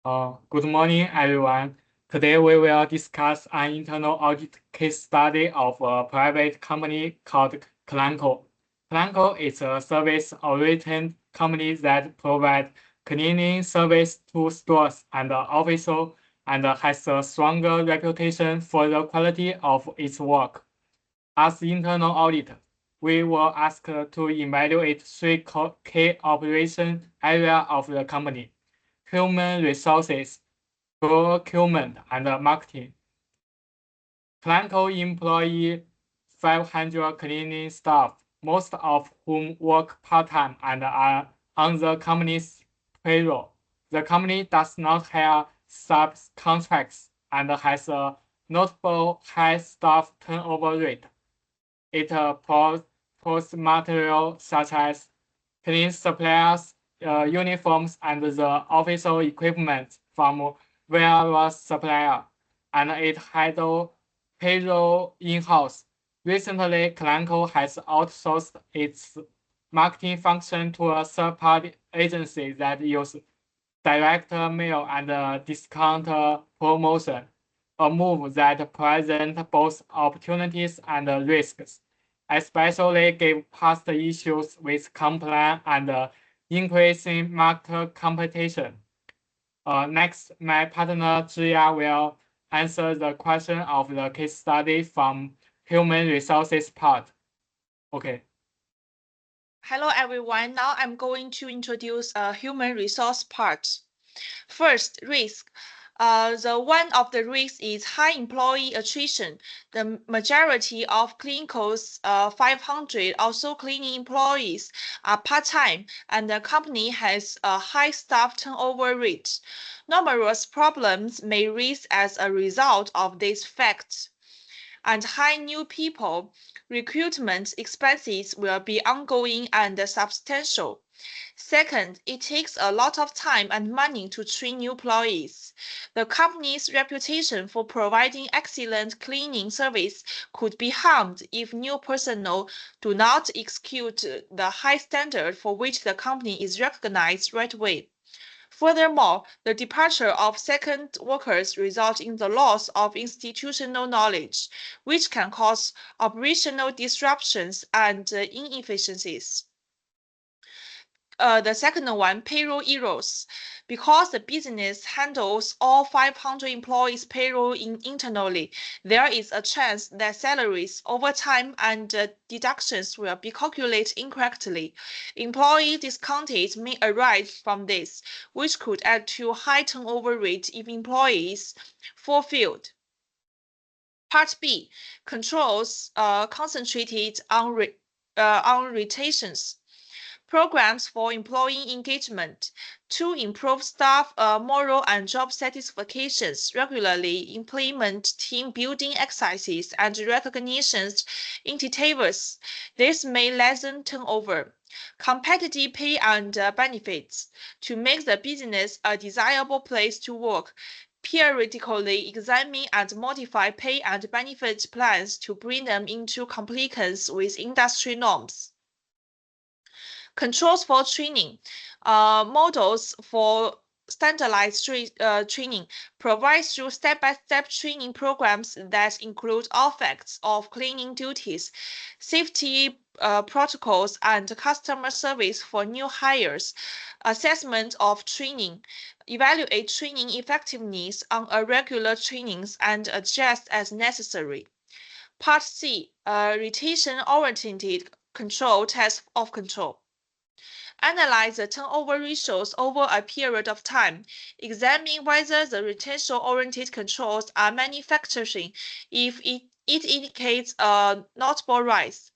Good morning, everyone. Today we will discuss an internal audit case study of a private company called Clanco. Clanco is a service-oriented company that provides cleaning service to stores and offices and has a stronger reputation for the quality of its work. As internal auditor, we were asked to evaluate three key operation areas of the company: human resources, procurement, and marketing. Clanco employs 500 cleaning staff, most of whom work part-time and are on the company's payroll. The company does not have subcontracts and has a notable high staff turnover rate. It pulls material such as cleaning supplies, uniforms, and the official equipment from various suppliers, and it handles payroll in-house. Recently, Clanco has outsourced its marketing function to a third-party agency that uses direct mail and discount promotion, a move that presents both opportunities and risks, especially given past issues with compliance and increasing market competition. Next, my partner Zhang will answer the question of the case study from human resources part. Okay. Hello everyone, now I'm going to introduce a human resource part. First, risk. One of the risks is high employee attrition. The majority of Cleanco's 500 also cleaning employees are part-time, and the company has a high staff turnover rate. Numerous problems may arise as a result of these facts. And high new people recruitment expenses will be ongoing and substantial. Second, it takes a lot of time and money to train new employees. The company's reputation for providing excellent cleaning service could be harmed if new personnel do not execute the high standard for which the company is recognized right away. Furthermore, the departure of second workers results in the loss of institutional knowledge, which can cause operational disruptions and inefficiencies. The second one, payroll errors. Because the business handles all 500 employees' payroll internally, there is a chance that salaries, overtime, and deductions will be calculated incorrectly. Employee discounted may arise from this, which could add to high turnover rate if employees fulfilled. Part B, controls concentrated on retentions. Programs for employee engagement. To improve staff moral and job satisfactions, regularly implement team building exercises and recognitions indicators. This may lessen turnover. Competitive pay and benefits. To make the business a desirable place to work, periodically examine and modify pay and benefit plans to bring them into compliance with industry norms. Controls for training, models for standardized training provides through step-by-step training programs that include aspects of cleaning duties, safety protocols, and customer service for new hires, assessment of training, evaluate training effectiveness on a regular trainings and adjust as necessary. Part C, retention-oriented control test of control. Analyze the turnover ratios over a period of time. Examine whether the retention-oriented controls are manufacturing if it indicates a notable rise.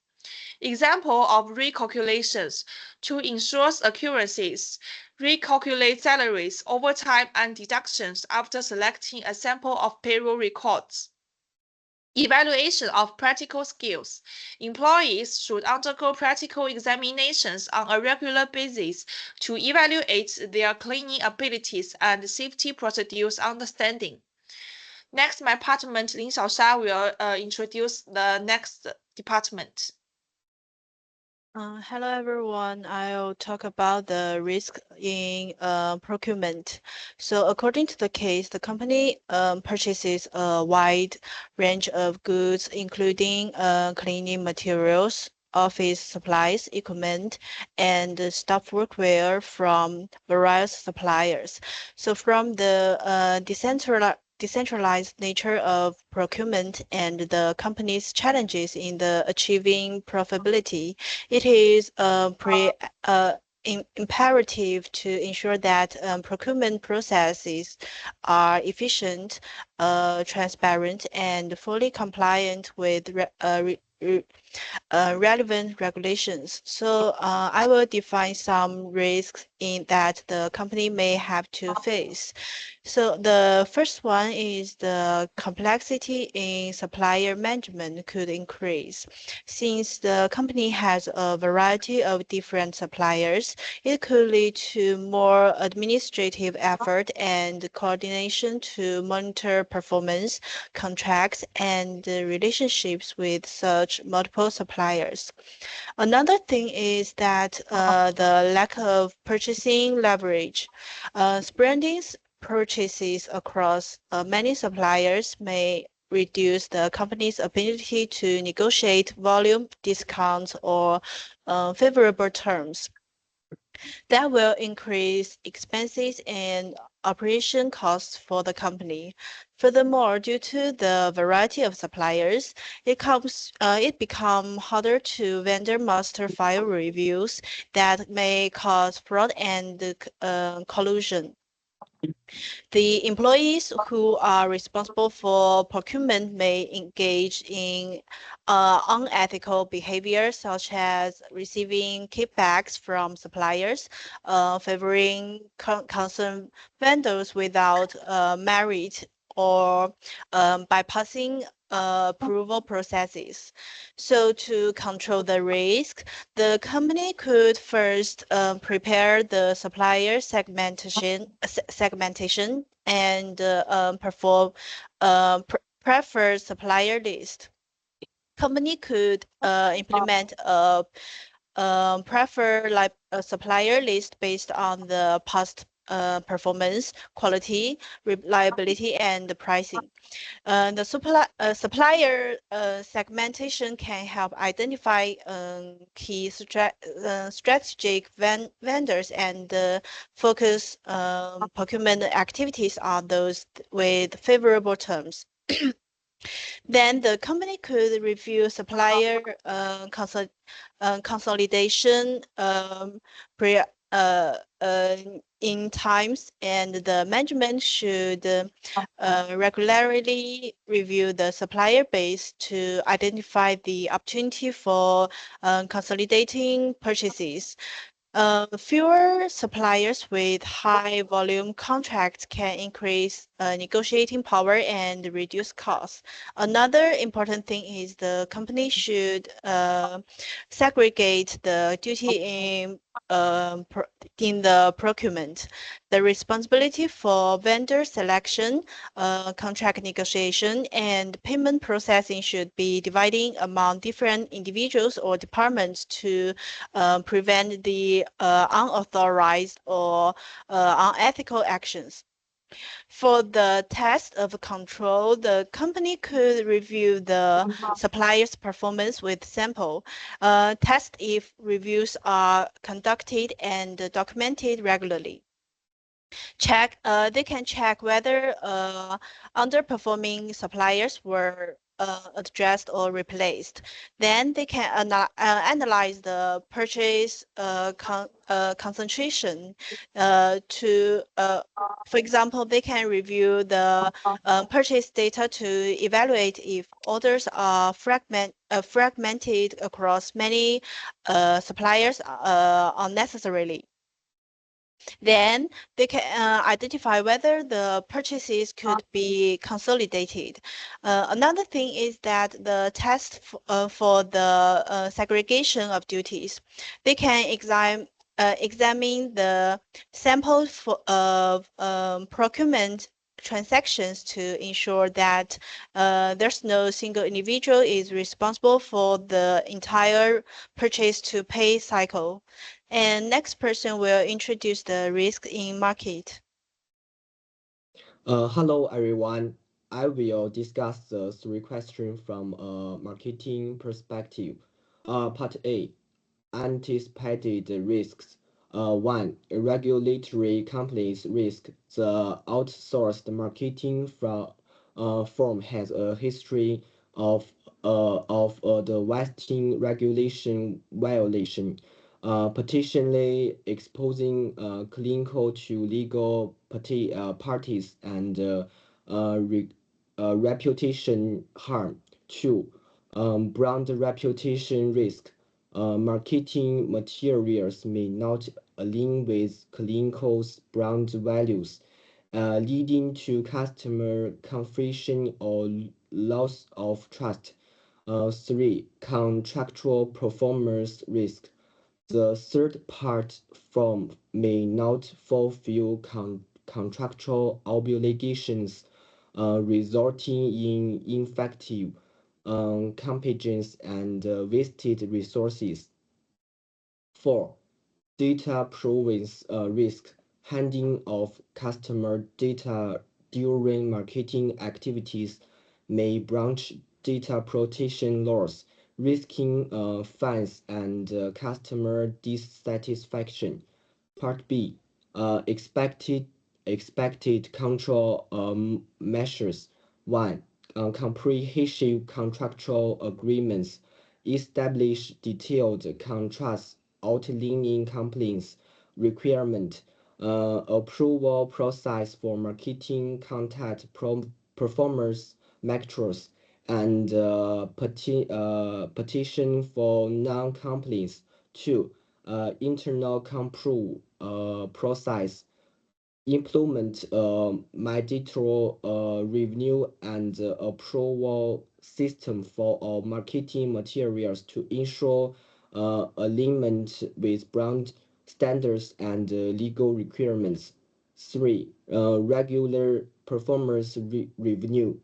Example of recalculations. To ensure accuracies, recalculate salaries, overtime, and deductions after selecting a sample of payroll records. Evaluation of practical skills. Employees should undergo practical examinations on a regular basis to evaluate their cleaning abilities and safety procedures understanding. Next, my partner Lin Xiaosha will introduce the next department. Hello everyone. I'll talk about the risk in procurement. So according to the case, the company purchases a wide range of goods, including cleaning materials, office supplies, equipment, and staff workwear from various suppliers. So from the decentralized nature of procurement and the company's challenges in the achieving profitability, it is imperative to ensure that procurement processes are efficient, transparent, and fully compliant with relevant regulations. So I will define some risks in that the company may have to face. So the first one is the complexity in supplier management could increase. Since the company has a variety of different suppliers, it could lead to more administrative effort and coordination to monitor performance, contracts, and relationships with such multiple suppliers. Another thing is that the lack of purchasing leverage. Spreading purchases across many suppliers may reduce the company's ability to negotiate volume discounts or favorable terms. That will increase expenses and operation costs for the company. Furthermore, due to the variety of suppliers, it become harder to vendor master file reviews that may cause fraud and collusion. The employees who are responsible for procurement may engage in unethical behavior, such as receiving kickbacks from suppliers, favoring concerned vendors without merit, or bypassing approval processes. So to control the risk, the company could first prepare the supplier segmentation and perform preferred supplier list. Company could implement a prefer like a supplier list based on the past performance, quality, reliability, and pricing. Supplier segmentation can help identify key strategic vendors and focus procurement activities on those with favorable terms. Then the company could review supplier consolidation pre, uh, uh, in times, and the management should regularly review the supplier base to identify the opportunity for consolidating purchases. Fewer suppliers with high volume contracts can increase negotiating power and reduce costs. Another important thing is the company should segregate the duty in the procurement. The responsibility for vendor selection, contract negotiation, and payment processing should be divided among different individuals or departments to prevent the unauthorized or unethical actions. For the test of control, the company could review the supplier's performance with sample, test if reviews are conducted and documented regularly. They can check whether underperforming suppliers were addressed or replaced. Then they can analyze the purchase concentration for example, they can review the purchase data to evaluate if orders are fragmented across many suppliers unnecessarily. Then they can identify whether the purchases could be consolidated. Another thing is that the test for the segregation of duties, they can examine the samples of procurement transactions to ensure that there's no single individual is responsible for the entire purchase to pay cycle. And next person will introduce the risk in market. Hello everyone. I will discuss the three questions from a marketing perspective. Part A, anticipated risks. One, regulatory compliance risk. The outsourced marketing firm has a history of the Western regulation violation, potentially exposing clinical to legal parties and re, reputation harm. Two, brand reputation risk. Marketing materials may not align with Cleanco's brand values, leading to customer confusion or loss of trust. Three, contractual performance risk. The third part firm may not fulfill contractual obligations, resulting in ineffective campaigns and wasted resources. Four, data provenance risk. Handing of customer data during marketing activities may breach data protection laws, risking fines and customer dissatisfaction. Part B, expected control measures. One, comprehensive contractual agreements establish detailed contracts outlining compliance requirement, approval process for marketing content performance metrics, and petition for non-compliance. Two, internal control process implement a mandatory review and approval system for all marketing materials to ensure alignment with brand standards and legal requirements. Three, regular performance review.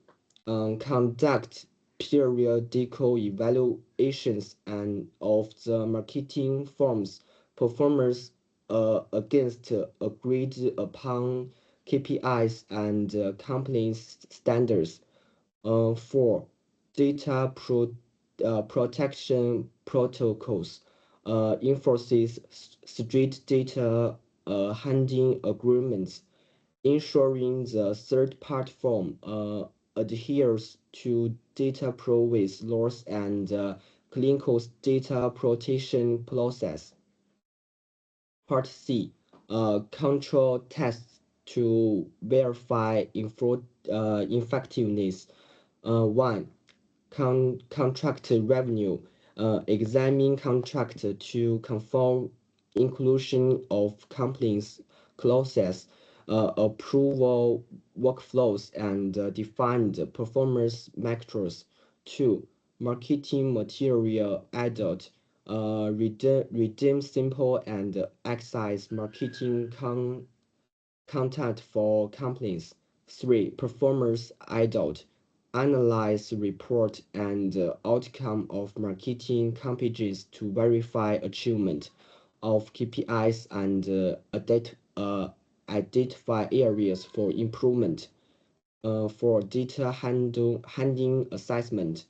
Conduct periodical evaluations and of the marketing firm's performance against agreed upon KPIs and compliance standards. Four, protection protocols enforces strict data handling agreements, ensuring the third-party firm adheres to data privacy laws and clinical data protection process. Part C, control tests to verify effectiveness. One, contract revenue. Examine contract to confirm inclusion of compliance clauses, approval workflows, and defined performance metrics. Two, marketing material adult. Redeem simple and excise marketing content for complaints. Three, performance adult. Analyze report and outcome of marketing campaigns to verify achievement of KPIs and identify areas for improvement. For data handling assessment,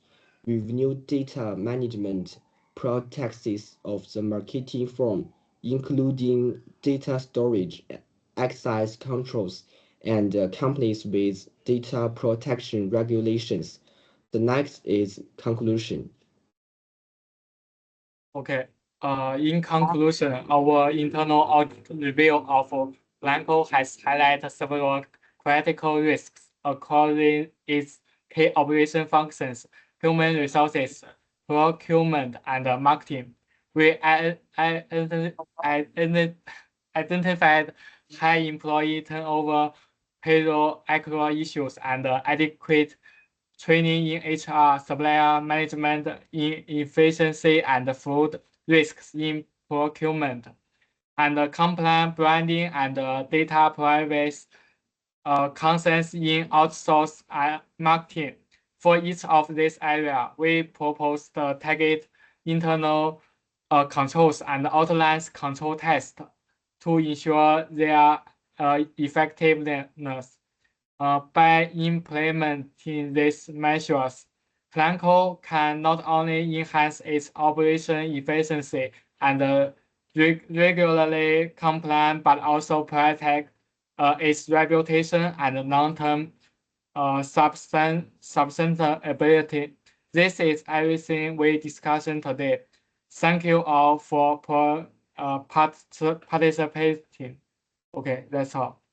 review data management practices of the marketing firm, including data storage, access controls, and compliance with data protection regulations. The next is conclusion. Okay. In conclusion, our internal audit review of Blanco has highlighted several critical risks according its key operation functions, human resources, procurement, and marketing. We identified high employee turnover, payroll accrual issues, and adequate training in HR, supplier management, efficiency, and fraud risks in procurement, and compliant branding and data privacy concerns in outsource marketing. For each of these areas, we propose the target internal controls and outlines control tests to ensure their effectiveness. By implementing these measures, Planco can not only enhance its operation efficiency and regularly compliant, but also protect its reputation and long-term sustainability. This is everything we discussed today. Thank you all for participating. Okay, that's all.